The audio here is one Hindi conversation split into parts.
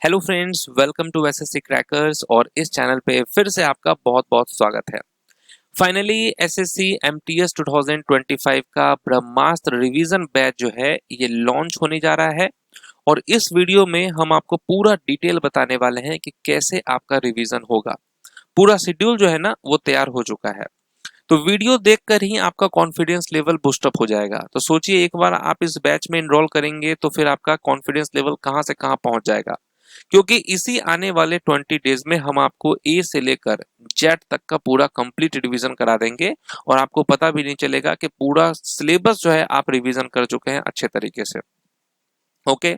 Hello friends, welcome to SSC crackers. और इस चैनल पे फिर से आपका बहुत बहुत स्वागत है। फाइनली एसएससी एमटीएस 2025 का ब्रह्मास्त्र रिवीजन बैच जो है ये लॉन्च होने जा रहा है। और इस वीडियो में हम आपको पूरा डिटेल बताने वाले हैं कि कैसे आपका रिवीजन होगा। पूरा शेड्यूल जो है ना वो तैयार हो चुका है। तो वीडियो देखकर ही आपका कॉन्फिडेंस लेवल बूस्ट अप हो जाएगा। तो सोचिए, एक बार आप इस बैच में एनरोल करेंगे तो फिर आपका कॉन्फिडेंस लेवल कहां से कहां पहुंच जाएगा। क्योंकि इसी आने वाले 20 डेज में हम आपको ए से लेकर जेड तक का पूरा कंप्लीट रिवीजन करा देंगे। और आपको पता भी नहीं चलेगा कि पूरा सिलेबस जो है आप रिवीजन कर चुके हैं अच्छे तरीके से। ओके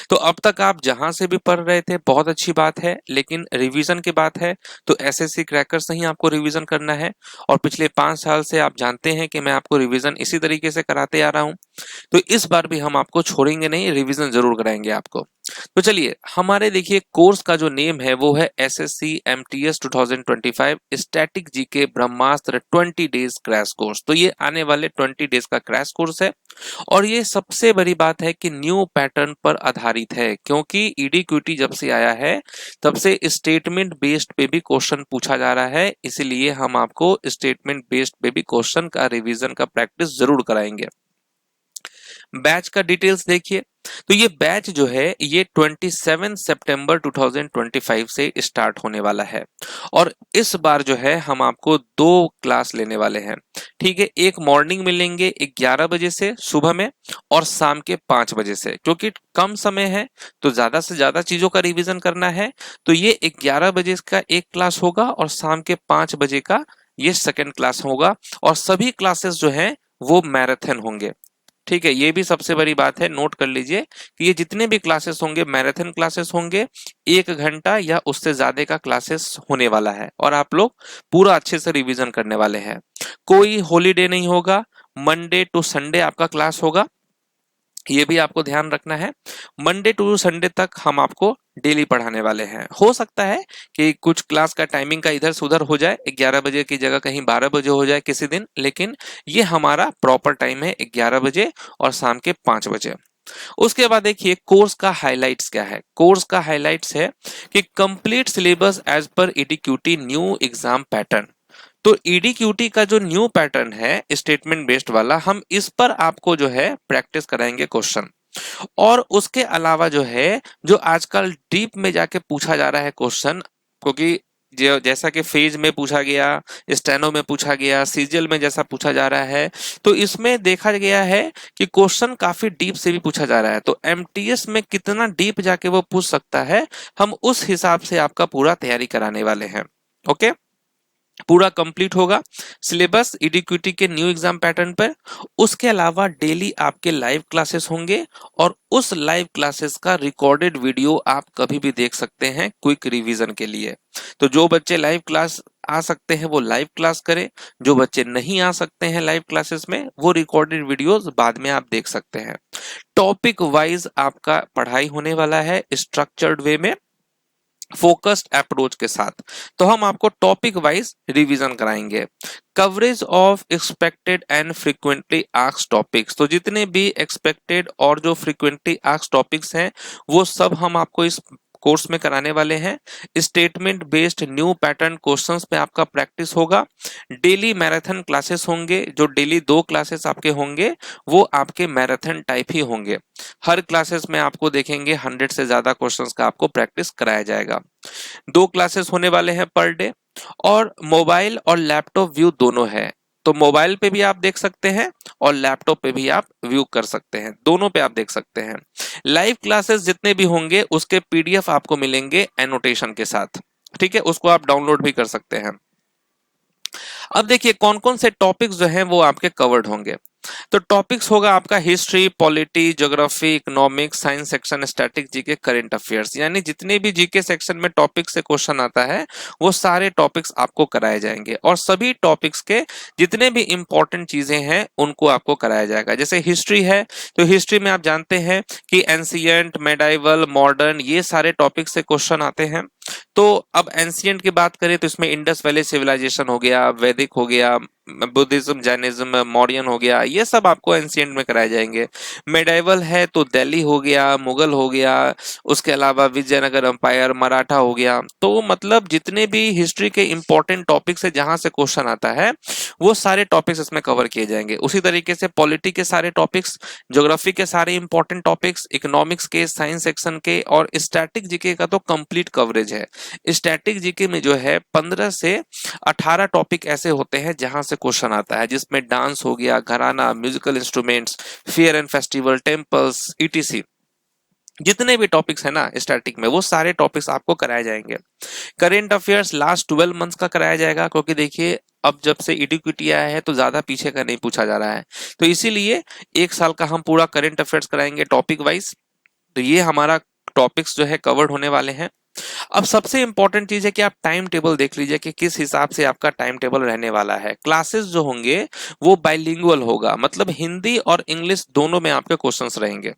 तो अब तक आप जहां से भी पढ़ रहे थे बहुत अच्छी बात है, लेकिन रिवीजन की बात है तो एसएससी क्रैकर से ही आपको रिवीजन करना है। और पिछले 5 साल से आप जानते हैं कि मैं आपको रिवीजन इसी तरीके से कराते आ रहा हूं। तो इस बार भी हम आपको छोड़ेंगे नहीं, रिवीजन जरूर कराएंगे आपको। तो चलिए, हमारे देखिए कोर्स का जो नेम है वो है एसएससी एमटीएस 2025 स्टैटिक जीके ब्रह्मास्त्र 20 डेज क्रैश कोर्स। तो ये आने वाले 20 डेज का क्रैश कोर्स है। और ये सबसे बड़ी बात है कि न्यू पैटर्न पर आधारित है, क्योंकि ईडीक्यूटी जब से आया है तब से स्टेटमेंट बेस्ड पे भी क्वेश्चन पूछा जा रहा है। इसीलिए हम आपको स्टेटमेंट बेस्ड पे भी क्वेश्चन का रिवीजन का प्रैक्टिस जरूर कराएंगे। बैच का डिटेल्स देखिए, तो ये बैच जो है ये 27 सितंबर 2025 से स्टार्ट होने वाला है। और इस बार जो है हम आपको 2 क्लास लेने वाले हैं। ठीक है, एक मॉर्निंग में लेंगे 11 बजे से सुबह में, और शाम के 5 बजे से। क्योंकि कम समय है तो ज्यादा से ज्यादा चीजों का रिवीजन करना है। तो ये 11 बजे का एक क्लास होगा और शाम के 5 बजे का ये सेकंड क्लास होगा। और सभी क्लासेस जो हैं वो मैराथन होंगे। ठीक है, ये भी सबसे बड़ी बात है, नोट कर लीजिए कि ये जितने भी क्लासेस होंगे मैराथन क्लासेस होंगे। 1 घंटा या उससे ज्यादा का क्लासेस होने वाला है और आप लोग पूरा अच्छे से रिवीजन करने वाले हैं। कोई हॉलीडे नहीं होगा, मंडे टू संडे आपका क्लास होगा। ये भी आपको ध्यान रखना है। मंडे टू संडे तक हम आपको डेली पढ़ाने वाले हैं। हो सकता है कि कुछ क्लास का टाइमिंग का इधर से उधर हो जाए, 11 बजे की जगह कहीं 12 बजे हो जाए किसी दिन, लेकिन ये हमारा प्रॉपर टाइम है 11 बजे और शाम के 5 बजे। उसके बाद देखिए कोर्स का हाइलाइट्स क्या है। कोर्स का हाइलाइट्स है कि complete syllabus as per ईडीक्यूटी new exam pattern. तो ईडीक्यूटी का जो न्यू पैटर्न है स्टेटमेंट बेस्ड वाला, हम इस पर आपको जो है प्रैक्टिस कराएंगे क्वेश्चन। और उसके अलावा जो है जो आजकल डीप में जाके पूछा जा रहा है क्वेश्चन, क्योंकि जैसा कि फेज में पूछा गया, स्टेनो में पूछा गया, सीजीएल में जैसा पूछा जा रहा है, तो इसमें देखा गया है कि क्वेश्चन काफी डीप से भी पूछा जा रहा है। तो एमटीएस में कितना डीप जाके वो पूछ सकता है, हम उस हिसाब से आपका पूरा तैयारी कराने वाले हैं। ओके, पूरा कंप्लीट होगा सिलेबस ईडीक्यूटी के न्यू एग्जाम पैटर्न पर। उसके अलावा डेली आपके लाइव क्लासेस होंगे और उस लाइव क्लासेस का रिकॉर्डेड वीडियो आप कभी भी देख सकते हैं क्विक रिवीजन के लिए। तो जो बच्चे लाइव क्लास आ सकते हैं वो लाइव क्लास करें, जो बच्चे नहीं आ सकते हैं लाइव क्लासेस में वो रिकॉर्डेड वीडियोस बाद में आप देख सकते हैं। टॉपिक वाइज आपका पढ़ाई होने वाला है स्ट्रक्चर्ड वे में, फोकस्ड अप्रोच के साथ। तो हम आपको टॉपिक वाइज रिवीजन कराएंगे। Coverage of expected and frequently asked topics, तो जितने भी एक्सपेक्टेड और जो फ्रीक्वेंटली आस्क्ड टॉपिक्स हैं वो सब हम आपको इस कोर्स में कराने वाले हैं। Statement based new pattern questions पे आपका प्रैक्टिस होगा। डेली मैराथन क्लासेस होंगे, जो डेली 2 क्लासेस आपके होंगे वो आपके मैराथन टाइप ही होंगे। हर क्लासेस में आपको देखेंगे 100 से ज्यादा क्वेश्चंस का आपको प्रैक्टिस कराया जाएगा। 2 क्लासेस होने वाले हैं पर डे। और मोबाइल और लैपटॉप व्यू दोनों है, तो मोबाइल पे भी आप देख सकते हैं और लैपटॉप पे भी आप व्यू कर सकते हैं, दोनों पे आप देख सकते हैं। लाइव क्लासेस जितने भी होंगे उसके पीडीएफ आपको मिलेंगे एनोटेशन के साथ। ठीक है, उसको आप डाउनलोड भी कर सकते हैं। अब देखिए कौन कौन से टॉपिक्स जो हैं वो आपके कवर्ड होंगे। तो टॉपिक्स होगा आपका history, polity, geography, economics, science section, static GK, current affairs. यानी जितने भी जीके सेक्शन में टॉपिक से क्वेश्चन आता है वो सारे टॉपिक्स आपको कराए जाएंगे। और सभी टॉपिक्स के जितने भी इंपॉर्टेंट चीजें हैं उनको आपको कराया जाएगा। जैसे हिस्ट्री है तो हिस्ट्री में आप जानते हैं कि एंशिएंट, मेडाइवल, मॉडर्न, ये सारे टॉपिक से क्वेश्चन आते हैं। तो अब एंशियंट की बात करें तो इसमें इंडस वैली सिविलाइजेशन हो गया, वैदिक हो गया, बुद्धिज्म, जैनिज्म, मौर्यन हो गया, ये सब आपको एंशियंट में कराए जाएंगे। मेडाइवल है तो दिल्ली हो गया, मुगल हो गया, उसके अलावा विजयनगर एम्पायर, मराठा हो गया। तो मतलब जितने भी हिस्ट्री के इंपॉर्टेंट टॉपिक्स है जहां से क्वेश्चन आता है वो सारे टॉपिक्स इसमें कवर किए जाएंगे। उसी तरीके से पॉलिटी के सारे टॉपिक्स, ज्योग्राफी के सारे इंपॉर्टेंट टॉपिक्स, इकोनॉमिक्स के, साइंस सेक्शन के और स्टैटिक जीके का तो कंप्लीट कवरेज है। स्टैटिक जीके में जो है 15 से 18 टॉपिक ऐसे होते हैं जहां से क्वेश्चन आता है, जिसमें डांस हो गया, घराना, musical instruments, fair and festival, temples, etc, जितने भी टॉपिक्स है ना स्टैटिक में वो सारे टॉपिक्स आपको कराए जाएंगे। करेंट अफेयर्स लास्ट 12 मंथ्स का कराया जाएगा, क्योंकि देखिए अब जब से इडिक्विटी आया है तो ज्यादा पीछे का नहीं पूछा जा रहा है, तो इसीलिए एक साल का हम पूरा करेंट अफेयर्स कराएंगे टॉपिक वाइज। तो ये हमारा टॉपिक्स जो है कवर्ड होने वाले हैं। अब सबसे इंपॉर्टेंट चीज है कि आप टाइम टेबल देख लीजिए कि किस हिसाब से आपका टाइम टेबल रहने वाला है। क्लासेस जो होंगे वो बाइलिंगुअल होगा, मतलब हिंदी और इंग्लिश दोनों में आपके क्वेश्चंस रहेंगे।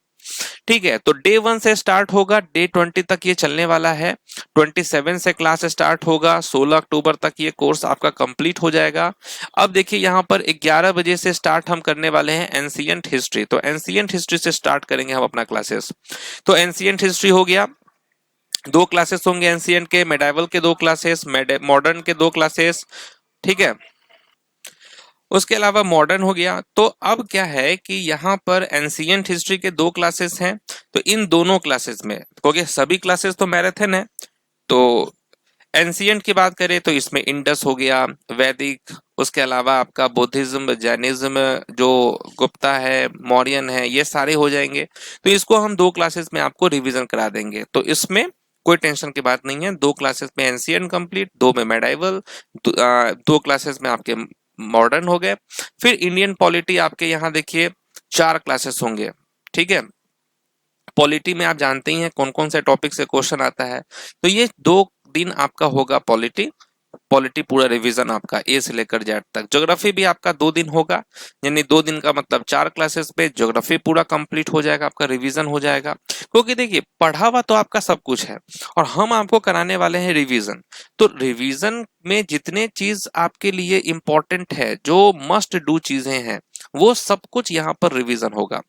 ठीक है, तो डे 1 से स्टार्ट होगा, डे 20 तक ये चलने वाला है। 27 से क्लास स्टार्ट होगा, 16 अक्टूबर तक ये कोर्स आपका कंप्लीट हो जाएगा। अब देखिए यहाँ पर 11 बजे से स्टार्ट हम करने वाले हैं एंशिएंट हिस्ट्री। तो एंशिएंट हिस्ट्री से स्टार्ट करेंगे हम अपना क्लासेस। तो एंशिएंट हिस्ट्री हो गया, 2 क्लासेस होंगे एंशिएंट के, मेडाइवल के 2 क्लासेस, मॉडर्न के 2 क्लासेस। ठीक है, उसके अलावा मॉडर्न हो गया। तो अब क्या है कि यहाँ पर एंशिएंट हिस्ट्री के 2 क्लासेस हैं, तो इन दोनों क्लासेस में, क्योंकि सभी क्लासेस तो मैराथन है, तो एंशिएंट की बात करें तो इसमें इंडस हो गया, वैदिक, उसके अलावा आपका बुद्धिज्म, जैनिज्म, जो गुप्ता है, मौर्यन है, ये सारे हो जाएंगे। तो इसको हम 2 क्लासेस में आपको रिवीजन करा देंगे, तो इसमें कोई टेंशन की बात नहीं है। 2 क्लासेस में एंशिएंट कंप्लीट, 2 में मेडाइवल, 2 क्लासेस में आपके मॉडर्न हो गए। फिर इंडियन पॉलिटी आपके यहाँ देखिए 4 क्लासेस होंगे। ठीक है, पॉलिटी में आप जानते ही हैं कौन कौन से टॉपिक से क्वेश्चन आता है। तो ये 2 दिन आपका होगा पॉलिटी, पॉलिटी पूरा रिवीजन आपका ए से लेकर जेड तक। ज्योग्राफी भी आपका 2 दिन होगा, यानी 2 दिन का मतलब 4 क्लासेस पे ज्योग्राफी पूरा कंप्लीट हो जाएगा, आपका रिवीजन हो जाएगा। क्योंकि देखिए पढ़ा हुआ तो आपका सब कुछ है और हम आपको कराने वाले हैं रिवीजन। तो रिवीजन में जितने चीज आपके लिए इंपॉर्टेंट है, जो मस्ट डू चीजें हैं, वो सब कुछ यहाँ पर रिवीजन होगा।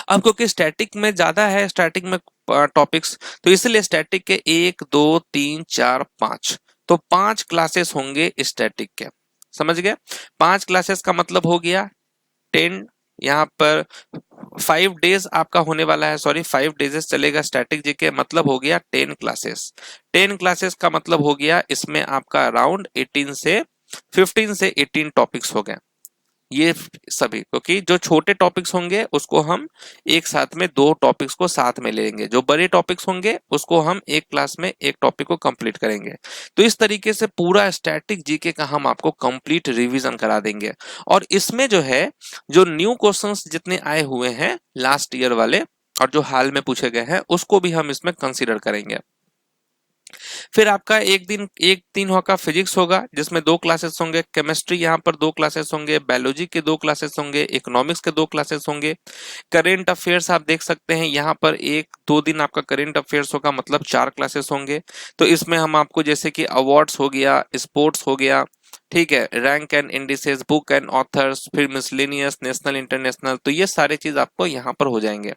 अब क्योंकि स्टैटिक में ज्यादा है, स्टैटिक में टॉपिक्स, तो इसलिए स्टैटिक के 1 2 3 4 5, तो 5 क्लासेस होंगे स्टैटिक के। समझ गए? 5 क्लासेस का मतलब हो गया 10, यहाँ पर 5 डेज आपका होने वाला है, सॉरी 5 डेज चलेगा स्टैटिक जीके, मतलब हो गया 10 क्लासेस। 10 क्लासेस का मतलब हो गया इसमें आपका अराउंड 15 से 18 टॉपिक्स हो गए। ये सभी, क्योंकि जो छोटे टॉपिक्स होंगे उसको हम एक साथ में 2 टॉपिक्स को साथ में लेंगे, जो बड़े टॉपिक्स होंगे उसको हम एक क्लास में एक टॉपिक को कंप्लीट करेंगे। तो इस तरीके से पूरा स्टैटिक जीके का हम आपको कंप्लीट रिवीजन करा देंगे। और इसमें जो है, जो न्यू क्वेश्चंस जितने आए हुए हैं लास्ट ईयर वाले और जो हाल में पूछे गए हैं उसको भी हम इसमें कंसीडर करेंगे। फिर आपका एक दिन होगा फिजिक्स होगा, जिसमें 2 क्लासेस होंगे। केमिस्ट्री यहाँ पर 2 क्लासेस होंगे, बायोलॉजी के 2 क्लासेस होंगे, इकोनॉमिक्स के 2 क्लासेस होंगे। करेंट अफेयर्स आप देख सकते हैं यहाँ पर 1-2 दिन आपका करेंट अफेयर्स होगा, मतलब 4 क्लासेस होंगे। तो इसमें हम आपको जैसे कि अवार्ड्स हो गया, स्पोर्ट्स हो गया, ठीक है, rank and indices, book and authors, फिर मिसलेनियस, नेशनल, इंटरनेशनल, तो ये सारे चीज आपको यहाँ पर हो जाएंगे।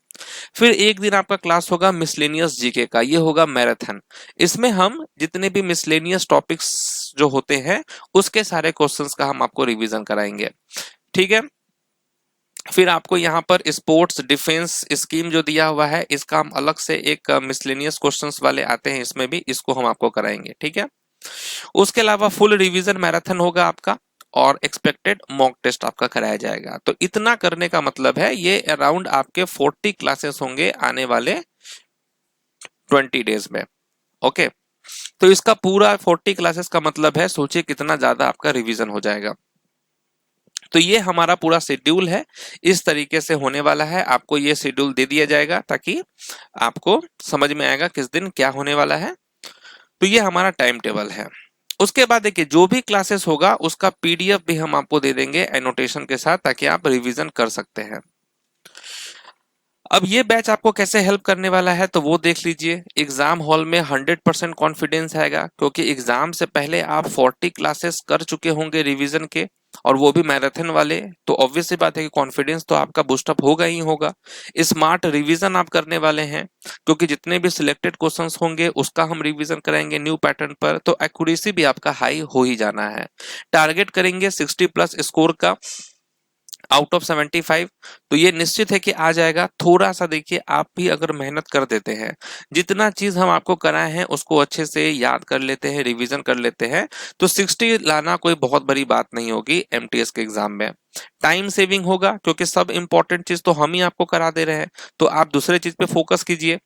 फिर एक दिन आपका क्लास होगा मिसलेनियस जीके का, ये होगा मैराथन। इसमें हम जितने भी मिसलेनियस टॉपिक्स जो होते हैं उसके सारे क्वेश्चंस का हम आपको रिवीजन कराएंगे। ठीक है, फिर आपको यहाँ पर स्पोर्ट्स डिफेंस स्कीम जो दिया हुआ है, इसका हम अलग से एक मिसलेनियस क्वेश्चंस वाले आते हैं, इसमें भी इसको हम आपको कराएंगे। ठीक है, उसके अलावा फुल रिवीजन मैराथन होगा आपका और एक्सपेक्टेड मॉक टेस्ट आपका कराया जाएगा। तो इतना करने का मतलब है ये अराउंड आपके 40 क्लासेस होंगे आने वाले 20 डेज में। ओके, तो इसका पूरा 40 क्लासेस का मतलब है, सोचिए कितना ज्यादा आपका रिवीजन हो जाएगा। तो ये हमारा पूरा शेड्यूल है, इस तरीके से होने वाला है। आपको ये शेड्यूल दे दिया जाएगा ताकि आपको समझ में आएगा किस दिन क्या होने वाला है। तो ये हमारा टाइम टेबल है। उसके बाद देखिए जो भी क्लासेस होगा उसका पीडीएफ भी हम आपको दे देंगे एनोटेशन के साथ, ताकि आप रिवीजन कर सकते हैं। अब ये बैच आपको कैसे हेल्प करने वाला है तो वो देख लीजिए। एग्जाम हॉल में 100% कॉन्फिडेंस आएगा, क्योंकि एग्जाम से पहले आप 40 क्लासेस कर चुके होंगे रिवीजन के, और वो भी मैराथन वाले। तो ऑब्वियस सी बात है कि कॉन्फिडेंस तो आपका बूस्टअप होगा ही होगा। स्मार्ट रिवीजन आप करने वाले हैं, क्योंकि जितने भी सिलेक्टेड क्वेश्चंस होंगे उसका हम रिवीजन कराएंगे न्यू पैटर्न पर, तो एक्यूरेसी भी आपका हाई हो ही जाना है। टारगेट करेंगे 60 प्लस स्कोर का आउट ऑफ 75। तो ये निश्चित है कि आ जाएगा। थोड़ा सा देखिए, आप भी अगर मेहनत कर देते हैं, जितना चीज हम आपको कराए हैं उसको अच्छे से याद कर लेते हैं, रिवीजन कर लेते हैं, तो 60 लाना कोई बहुत बड़ी बात नहीं होगी एमटीएस के एग्जाम में। टाइम सेविंग होगा, क्योंकि सब इंपॉर्टेंट चीज तो हम ही आपको करा दे रहे हैं, तो आप दूसरे चीज पे फोकस कीजिए।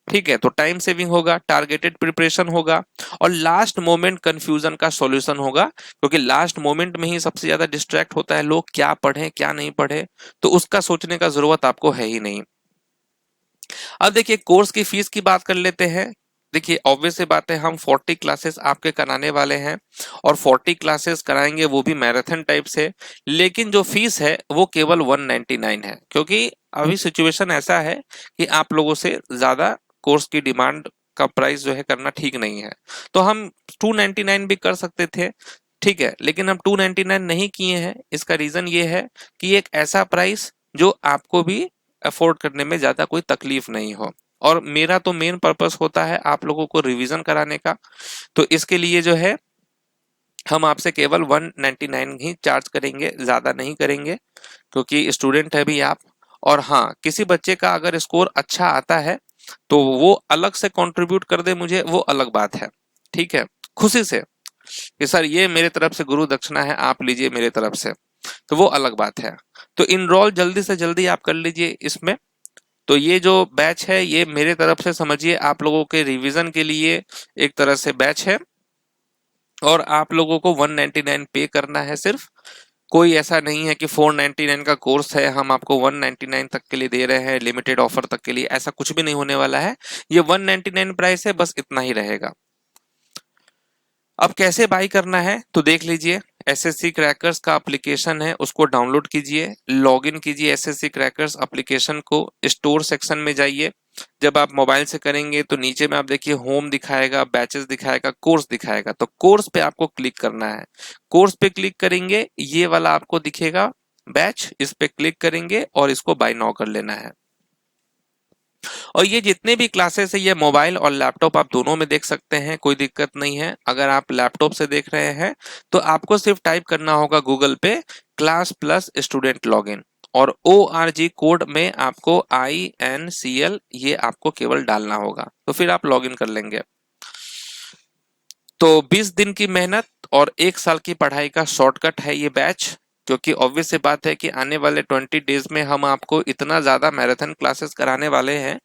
ठीक है, तो टाइम सेविंग होगा, टारगेटेड प्रिपरेशन होगा, और लास्ट मोमेंट कंफ्यूजन का सॉल्यूशन होगा, क्योंकि लास्ट मोमेंट में ही सबसे ज्यादा डिस्ट्रैक्ट होता है लोग, क्या पढ़े क्या नहीं पढ़े, तो उसका सोचने का जरूरत आपको है ही नहीं। अब देखिए, कोर्स की फीस की बात कर लेते हैं। देखिए, ऑब्वियस सी बात है, हम 40 क्लासेस आपके कराने वाले हैं, और 40 क्लासेस कराएंगे वो भी मैराथन टाइप से। लेकिन जो फीस है वो केवल 199 है, क्योंकि अभी सिचुएशन ऐसा है कि आप लोगों से ज्यादा कोर्स की डिमांड का प्राइस जो है करना ठीक नहीं है। तो हम 299 भी कर सकते थे, ठीक है, लेकिन हम 299 नहीं किए हैं। इसका रीजन ये है कि एक ऐसा प्राइस जो आपको भी अफोर्ड करने में ज्यादा कोई तकलीफ नहीं हो, और मेरा तो मेन पर्पस होता है आप लोगों को रिवीजन कराने का। तो इसके लिए जो है हम आपसे केवल 199 ही चार्ज करेंगे, ज्यादा नहीं करेंगे, क्योंकि स्टूडेंट है भी आप। और हाँ, किसी बच्चे का अगर स्कोर अच्छा आता है तो वो अलग से कंट्रीब्यूट कर दे मुझे, वो अलग बात है, ठीक है, खुशी से कि सर ये मेरे तरफ से गुरु दक्षिणा है, आप लीजिए मेरे तरफ से, तो वो अलग बात है। तो इनरोल जल्दी से जल्दी आप कर लीजिए इसमें। तो ये जो बैच है ये मेरे तरफ से समझिए आप लोगों के रिवीजन के लिए एक तरह से बैच है, और आप लोगों को 199 पे करना है सिर्फ। कोई ऐसा नहीं है कि 499 का कोर्स है हम आपको 199 तक के लिए दे रहे हैं, लिमिटेड ऑफर तक के लिए, ऐसा कुछ भी नहीं होने वाला है। ये 199 प्राइस है, बस इतना ही रहेगा। अब कैसे बाई करना है तो देख लीजिए, एसएससी क्रैकर्स का एप्लीकेशन है उसको डाउनलोड कीजिए, लॉगिन कीजिए एसएससी क्रैकर्स एप्लीकेशन को, स्टोर सेक्शन में जाइए। जब आप मोबाइल से करेंगे तो नीचे में आप देखिए होम दिखाएगा, बैचेस दिखाएगा, कोर्स दिखाएगा, तो कोर्स पे आपको क्लिक करना है। कोर्स पे क्लिक करेंगे, ये वाला आपको दिखेगा बैच, इस पे क्लिक करेंगे और इसको बाय नाउ कर लेना है। और ये जितने भी क्लासेस है ये मोबाइल और लैपटॉप आप दोनों में देख सकते हैं, कोई दिक्कत नहीं है। अगर आप लैपटॉप से देख रहे हैं तो आपको सिर्फ टाइप करना होगा गूगल पे क्लास प्लस स्टूडेंट लॉगिन, और ORG कोड में आपको INCL ये आपको केवल डालना होगा, तो फिर आप लॉगिन कर लेंगे। तो 20 दिन की मेहनत और 1 साल की पढ़ाई का शॉर्टकट है ये बैच, क्योंकि ऑब्वियस सी बात है कि आने वाले 20 डेज में हम आपको इतना ज्यादा मैराथन क्लासेस कराने वाले हैं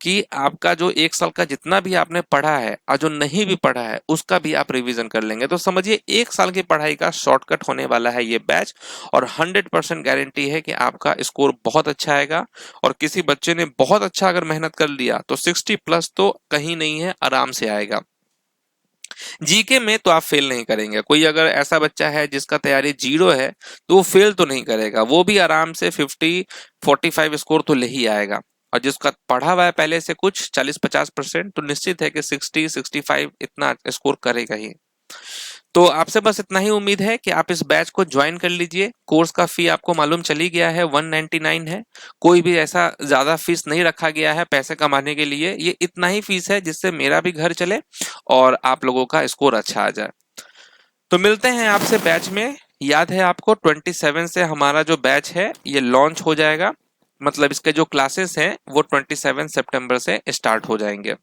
कि आपका जो 1 साल का जितना भी आपने पढ़ा है और जो नहीं भी पढ़ा है उसका भी आप रिवीजन कर लेंगे। तो समझिए 1 साल की पढ़ाई का शॉर्टकट होने वाला है ये बैच, और 100% गारंटी है कि आपका स्कोर बहुत अच्छा आएगा। और किसी बच्चे ने बहुत अच्छा अगर मेहनत कर लिया तो 60 प्लस तो कहीं नहीं है, आराम से आएगा। जीके में तो आप फेल नहीं करेंगे। कोई अगर ऐसा बच्चा है जिसका तैयारी 0 है तो वो फेल तो नहीं करेगा, वो भी आराम से 50-45 स्कोर तो ले ही आएगा। और जिसका पढ़ा हुआ है पहले से कुछ 40-50%, तो निश्चित है कि 60-65 इतना स्कोर करेगा ही। तो आपसे बस इतना ही उम्मीद है कि आप इस बैच को ज्वाइन कर लीजिए। कोर्स का फी आपको मालूम चली गया है 199 है, कोई भी ऐसा ज्यादा फीस नहीं रखा गया है पैसे कमाने के लिए। ये इतना ही फीस है जिससे मेरा भी घर चले और आप लोगों का स्कोर अच्छा आ जाए। तो मिलते हैं आपसे बैच में। याद है आपको 27 से हमारा जो बैच है ये लॉन्च हो जाएगा, मतलब इसके जो क्लासेस हैं वो 27 सितंबर से स्टार्ट हो जाएंगे,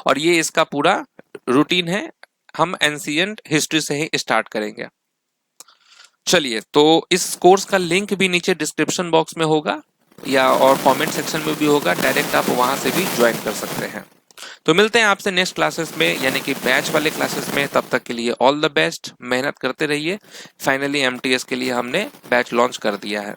और ये इसका पूरा रूटीन है। हम एंशिएंट हिस्ट्री से ही स्टार्ट करेंगे। चलिए, तो इस कोर्स का लिंक भी नीचे डिस्क्रिप्शन बॉक्स में होगा या और कमेंट सेक्शन में भी होगा, डायरेक्ट आप वहां से भी ज्वाइन कर सकते हैं। तो मिलते हैं आपसे नेक्स्ट क्लासेस में, यानी कि बैच वाले क्लासेस में। तब तक के लिए ऑल द बेस्ट, मेहनत करते रहिए। फाइनली एमटीएस के लिए हमने बैच लॉन्च कर दिया है।